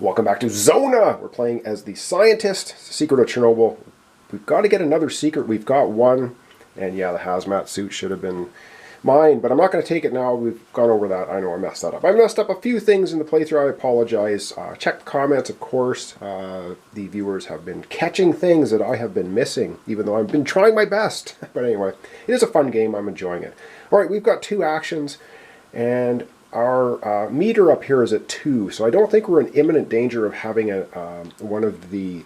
Welcome back to Zona! We're playing as the scientist, Secret of Chernobyl. We've got to get another secret. We've got one. And yeah, the hazmat suit should have been mine, but I'm not going to take it now. We've gone over that. I know I messed that up. I messed up a few things in the playthrough. I apologize. Check the comments, of course. The viewers have been catching things that I have been missing, even though I've been trying my best. But anyway, it is a fun game. I'm enjoying it. All right, we've got two actions, and our meter up here is at 2, so I don't think we're in imminent danger of having one of the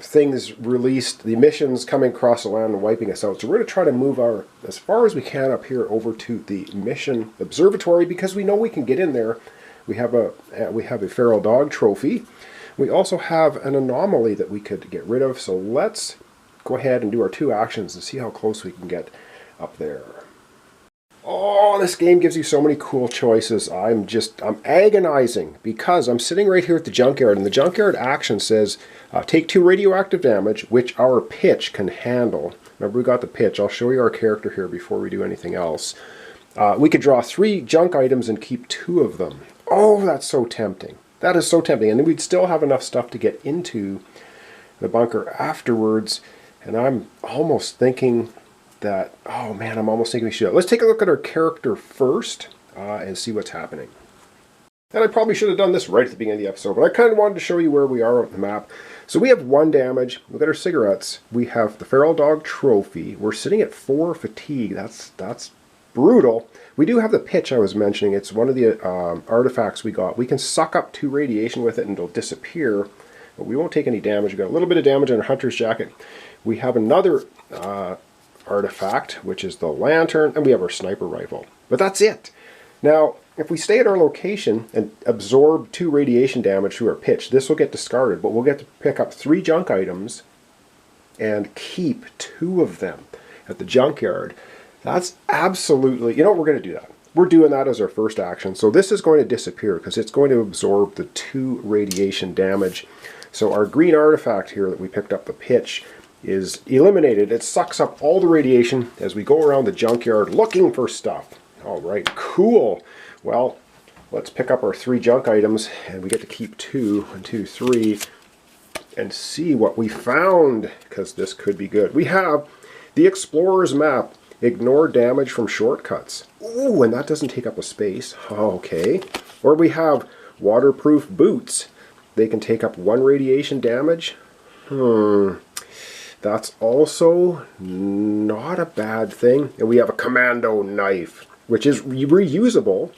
things released, the emissions coming across the land and wiping us out. So we're going to try to move as far as we can up here over to the mission observatory, because we know we can get in there. We have a feral dog trophy. We also have an anomaly that we could get rid of. So let's go ahead and do our two actions and see how close we can get up there. Oh, this game gives you so many cool choices. I'm agonizing because I'm sitting right here at the junkyard, and the junkyard action says, take 2 radioactive damage, which our pitch can handle. Remember, we got the pitch. I'll show you our character here before we do anything else. We could draw 3 junk items and keep 2 of them. Oh, that's so tempting. That is so tempting. And then we'd still have enough stuff to get into the bunker afterwards. And I'm almost thinking that, oh man, I'm almost thinking we should. Let's take a look at our character first and see what's happening. And I probably should have done this right at the beginning of the episode, but I kind of wanted to show you where we are on the map. So we have 1 damage. We've got our cigarettes. We have the feral dog trophy. We're sitting at 4 fatigue. That's brutal. We do have the pitch I was mentioning. It's one of the artifacts we got. We can suck up 2 radiation with it and it'll disappear, but we won't take any damage. We've got a little bit of damage on our hunter's jacket. We have another artifact, which is the lantern, and we have our sniper rifle. But that's it. Now, if we stay at our location and absorb 2 radiation damage through our pitch, this will get discarded, but we'll get to pick up 3 junk items and keep 2 of them at the junkyard. That's absolutely, you know what, we're going to do that. We're doing that as our first action. So this is going to disappear because it's going to absorb the 2 radiation damage. So our green artifact here that we picked up, the pitch, is eliminated. It sucks up all the radiation as we go around the junkyard looking for stuff. All right, cool. Well, let's pick up our 3 junk items, and we get to keep 2, 1, 2, 3, and see what we found, because this could be good. We have the Explorer's Map. Ignore damage from shortcuts. Ooh, and that doesn't take up a space. Okay. Or we have waterproof boots. They can take up 1 radiation damage. That's also not a bad thing. And we have a commando knife, which is reusable,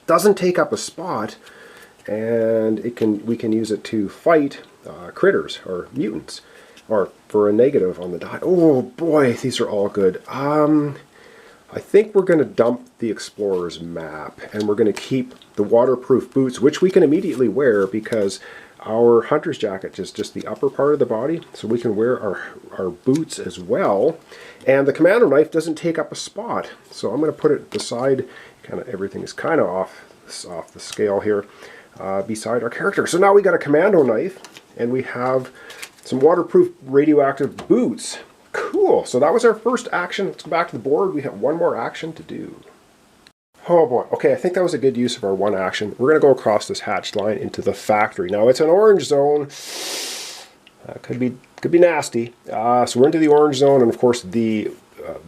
doesn't take up a spot, and we can use it to fight critters or mutants, or for a negative on the die. Oh boy, these are all good. I think we're going to dump the Explorer's Map, and we're going to keep the waterproof boots, which we can immediately wear because our hunter's jacket is just the upper part of the body, so we can wear our boots as well. And the commando knife doesn't take up a spot, so I'm going to put it beside, kind of everything is kind of off the scale here, beside our character. So now we got a commando knife, and we have some waterproof radioactive boots. Cool, so that was our first action. Let's go back to the board. We have 1 more action to do. Oh boy, okay, I think that was a good use of our 1 action. We're going to go across this hatched line into the factory. Now, it's an orange zone. Could be nasty. So we're into the orange zone, and of course the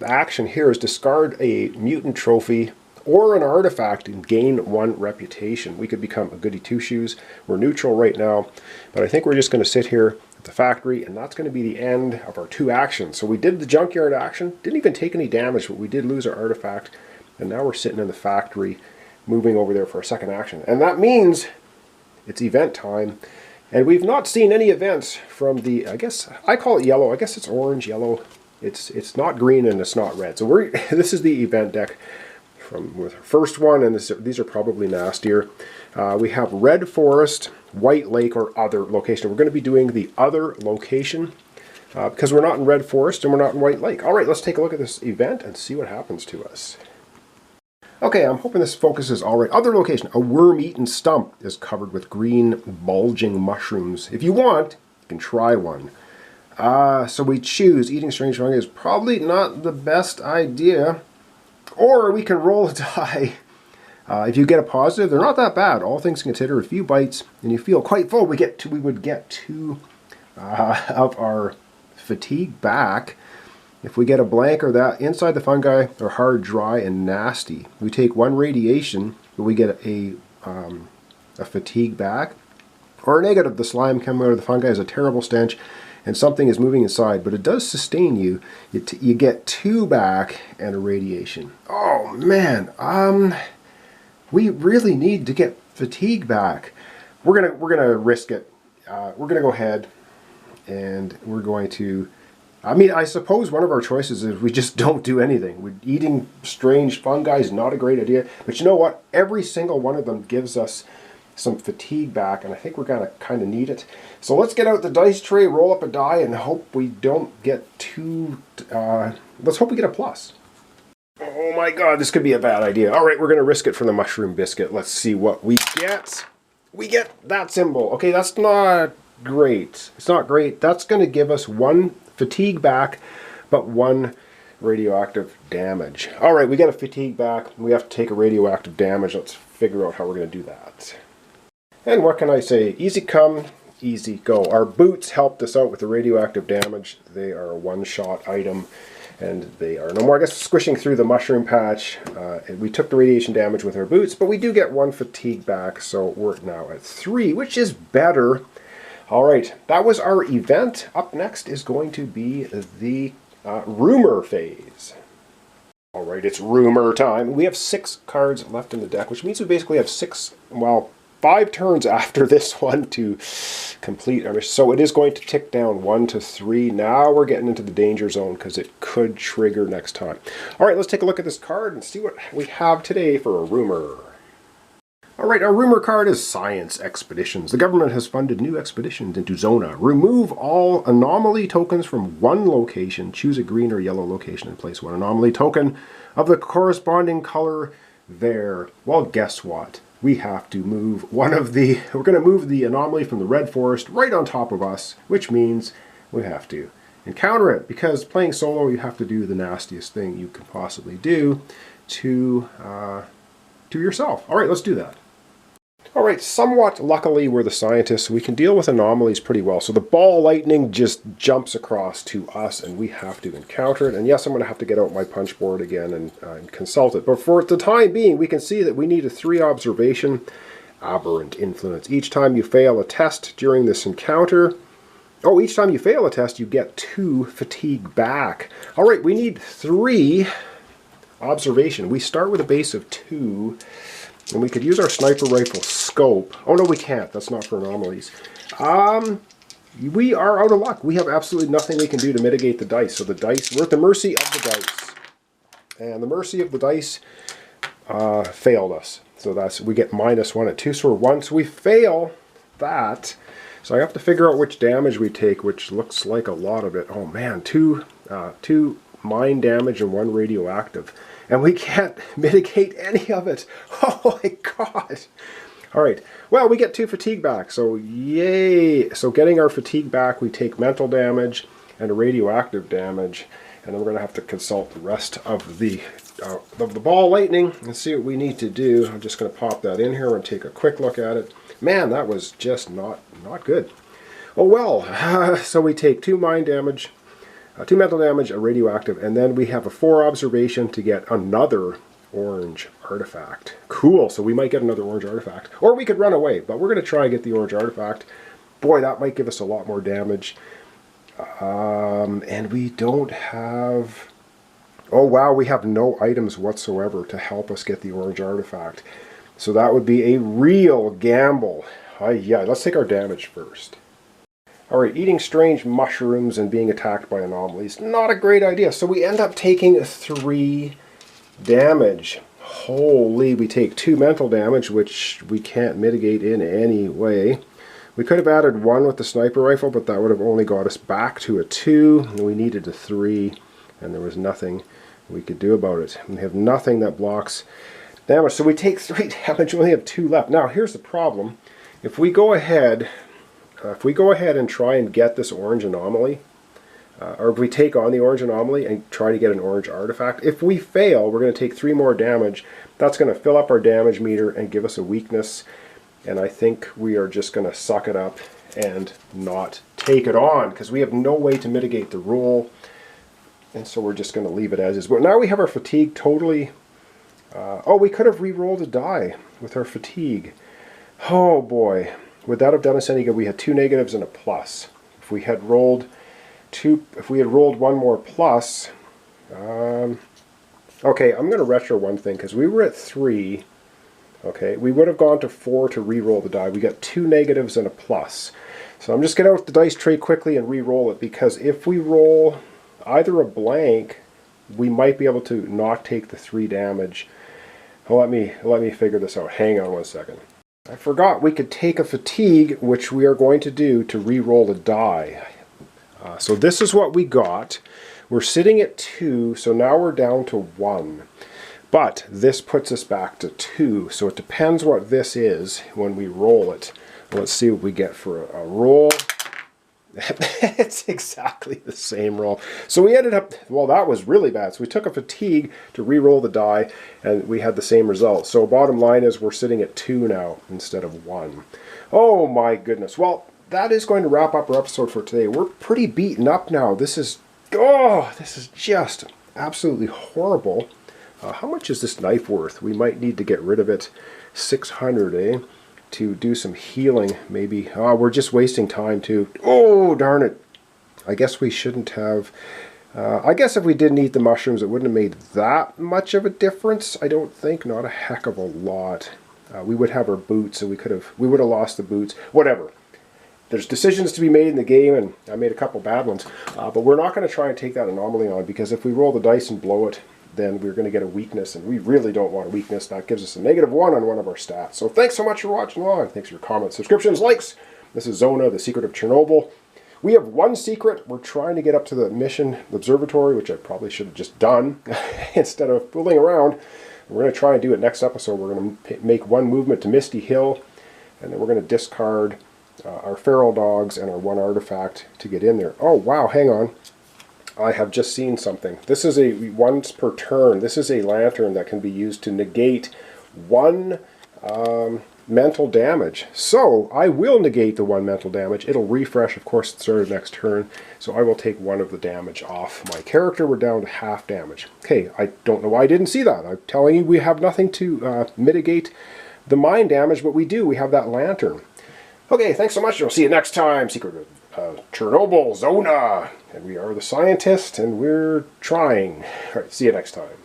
action here is discard a mutant trophy or an artifact and gain 1 reputation. We could become a goody 2-shoes. We're neutral right now, but I think we're just going to sit here at the factory, and that's going to be the end of our 2 actions. So we did the junkyard action, didn't even take any damage, but we did lose our artifact. And now we're sitting in the factory, moving over there for a second action. And that means it's event time. And we've not seen any events from the, I guess, I call it yellow. I guess it's orange, yellow. It's not green and it's not red. So this is the event deck with our first one, and these are probably nastier. We have Red Forest, White Lake, or other location. We're going to be doing the other location because we're not in Red Forest and we're not in White Lake. All right, let's take a look at this event and see what happens to us. Okay, I'm hoping this focuses all right. Other location, a worm-eaten stump is covered with green bulging mushrooms. If you want, you can try one. So we choose eating strange fungi is probably not the best idea. Or we can roll a die If you get a positive, they're not that bad. All things considered, a few bites and you feel quite full. We would get 2 of our fatigue back. If we get a blank or that, inside the fungi are hard, dry, and nasty. We take 1 radiation, but we get a fatigue back. Or a negative, the slime coming out of the fungi has a terrible stench and something is moving inside, but it does sustain you. You get 2 back and a radiation. Oh man, we really need to get fatigue back. We're gonna risk it. We're gonna go ahead and we're going to, I mean, I suppose one of our choices is we just don't do anything. Eating strange fungi is not a great idea, but you know what? Every single one of them gives us some fatigue back, and I think we're gonna kind of need it. So let's get out the dice tray, roll up a die, and hope we don't get too, let's hope we get a plus. Oh my god, this could be a bad idea. All right, we're gonna risk it for the mushroom biscuit. Let's see what we get. We get that symbol. Okay, that's not great. It's not great. That's gonna give us 1 fatigue back, but 1 radioactive damage. All right, we got a fatigue back. We have to take a radioactive damage. Let's figure out how we're gonna do that. And what can I say? Easy come, easy go. Our boots helped us out with the radioactive damage. They are a 1-shot item, and they are no more. I guess squishing through the mushroom patch. We took the radiation damage with our boots, but we do get 1 fatigue back, so we're now at 3, which is better. All right, that was our event. Up next is going to be the rumor phase. All right, it's rumor time. We have 6 cards left in the deck, which means we basically have 5 turns after this one to complete our mission. So it is going to tick down 1 to 3. Now we're getting into the danger zone because it could trigger next time. All right, let's take a look at this card and see what we have today for a rumor. All right, our rumor card is Science Expeditions. The government has funded new expeditions into Zona. Remove all anomaly tokens from 1 location. Choose a green or yellow location and place 1 anomaly token of the corresponding color there. Well, guess what? We have to move we're going to move the anomaly from the red forest right on top of us, which means we have to encounter it, because playing solo, you have to do the nastiest thing you can possibly do to yourself. All right, let's do that. All right, somewhat luckily we're the scientists, so we can deal with anomalies pretty well. So the ball lightning just jumps across to us and we have to encounter it. And yes, I'm going to have to get out my punch board again and consult it. But for the time being, we can see that we need a 3 observation aberrant influence. Each time you fail a test during this encounter, each time you fail a test, you get 2 fatigue back. All right, we need 3 observation. We start with a base of 2. And we could use our sniper rifle scope. Oh no, we can't. That's not for anomalies. We are out of luck. We have absolutely nothing we can do to mitigate the dice. So the dice, we're at the mercy of the dice. And the mercy of the dice failed us. So we get -1 at 2, so we're 1. So we fail that. So I have to figure out which damage we take, which looks like a lot of it. Oh man, 2 mine damage and 1 radioactive. And we can't mitigate any of it. Oh my god. All right. Well, we get 2 fatigue back. So yay. So getting our fatigue back, we take mental damage and a radioactive damage. And then we're going to have to consult the rest of the ball lightning and see what we need to do. I'm just going to pop that in here and take a quick look at it. Man, that was just not good. Oh well. So we take 2 mine damage, 2 mental damage, a radioactive, and then we have a 4 observation to get another orange artifact. Cool, so we might get another orange artifact. Or we could run away, but we're going to try and get the orange artifact. Boy, that might give us a lot more damage. And we don't have... Oh wow, we have no items whatsoever to help us get the orange artifact. So that would be a real gamble. Yeah, let's take our damage first. Alright, eating strange mushrooms and being attacked by anomalies, not a great idea. So we end up taking 3 damage. Holy, we take 2 mental damage, which we can't mitigate in any way. We could have added 1 with the sniper rifle, but that would have only got us back to a 2. And we needed a 3, and there was nothing we could do about it. We have nothing that blocks damage. So we take 3 damage, we only have 2 left. Now, here's the problem. If we go ahead and try and get this orange anomaly, or if we take on the orange anomaly and try to get an orange artifact. If we fail, we're going to take 3 more damage. That's going to fill up our damage meter and give us a weakness. And I think we are just going to suck it up and not take it on, because we have no way to mitigate the roll. And so we're just going to leave it as is. But now we have our fatigue totally... oh, we could have re-rolled a die with our fatigue. Oh boy. Would that have done us any good? We had 2 negatives and a plus. If we had rolled one more plus... okay, I'm going to retro one thing, because we were at 3. Okay, we would have gone to 4 to re-roll the die. We got 2 negatives and a plus. So I'm just going to get out the dice tray quickly and re-roll it, because if we roll either a blank, we might be able to not take the 3 damage. Well, let me figure this out. Hang on one second. I forgot we could take a fatigue, which we are going to do to re-roll the die. So this is what we got. We're sitting at 2, so now we're down to 1. But this puts us back to 2, so it depends what this is when we roll it. Let's see what we get for a roll. It's exactly the same roll. So we ended up, well, that was really bad. So we took a fatigue to re-roll the die, and we had the same result. So bottom line is we're sitting at 2 now instead of 1. Oh my goodness. Well, that is going to wrap up our episode for today. We're pretty beaten up now. This is just absolutely horrible. How much is this knife worth? We might need to get rid of it. 600, eh? To do some healing, maybe. Oh, we're just wasting time too. Oh, darn it. I guess we shouldn't have... I guess if we didn't eat the mushrooms, it wouldn't have made that much of a difference. I don't think. Not a heck of a lot. We would have our boots, and we would have lost the boots. Whatever. There's decisions to be made in the game, and I made a couple bad ones. But we're not going to try and take that anomaly on, because if we roll the dice and blow it, then we're going to get a weakness, and we really don't want a weakness. That gives us a -1 on one of our stats. So thanks so much for watching along. Thanks for your comments, subscriptions, likes. This is Zona, the Secret of Chernobyl. We have one secret. We're trying to get up to the mission, the observatory, which I probably should have just done instead of fooling around. We're going to try and do it next episode. We're going to make one movement to Misty Hill, and then we're going to discard our feral dogs and our 1 artifact to get in there. Oh, wow, hang on. I have just seen something. This is a once per turn. This is a lantern that can be used to negate 1 mental damage. So I will negate the 1 mental damage. It'll refresh, of course, at the start of next turn. So I will take 1 of the damage off my character. We're down to half damage. Okay, I don't know why I didn't see that. I'm telling you, we have nothing to mitigate the mind damage, but we do. We have that lantern. Okay, thanks so much. We'll see you next time. Secret of Chernobyl, Zona. And we are the scientists, and we're trying. All right, see you next time.